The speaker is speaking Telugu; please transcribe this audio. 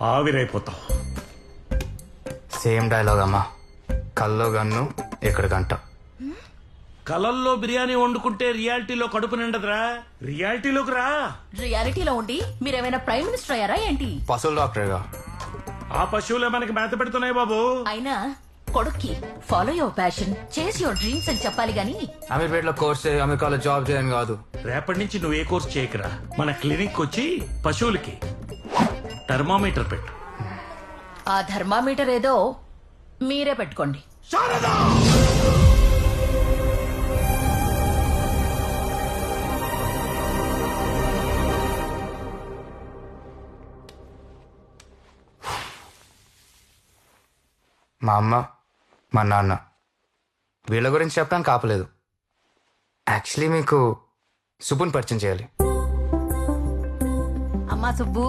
ఆవిరైపోతావు. సేమ్ డైలాగ్ అమ్మా. కల్లో గన్ను ఇక్కడ గంట. కలల్లో బిర్యానీ వండుకుంటే రియాలిటీలో కడుపు నిండదురా. రియాలిటీలోకి రా. రియాలిటీలో ఉండి మీరేమైనా ప్రైమ్ మినిస్టర్ అయ్యారా ఏంటి? పశువుల డాక్టర్గా. ఆ పశువులే మనకి మేత పెడుతున్నాయి బాబు. అయినా కొడుక్కి ఫాలో యువర్ ప్యాషన్, చేసి యువర్ డ్రీమ్స్ అని చెప్పాలి గాని అమీర్పేటలో కోర్స్ చేయి, అమెరికాలో జాబ్ చేయని కాదు. రేపటి నుంచి నువ్వు ఏ కోర్స్ చేయకరా. మన క్లినిక్ వచ్చి పశువులకి థర్మామీటర్ పెట్టు. ఆ థర్మామీటర్ ఏదో మీరే పెట్టుకోండి. శారదా! మా అమ్మ, మా నాన్న వీళ్ళ గురించి చెప్పడానికి ఆపలేదు. యాక్చువల్లీ మీకు సుబ్బుని పరిచయం చేయాలి. అమ్మా సుబ్బు,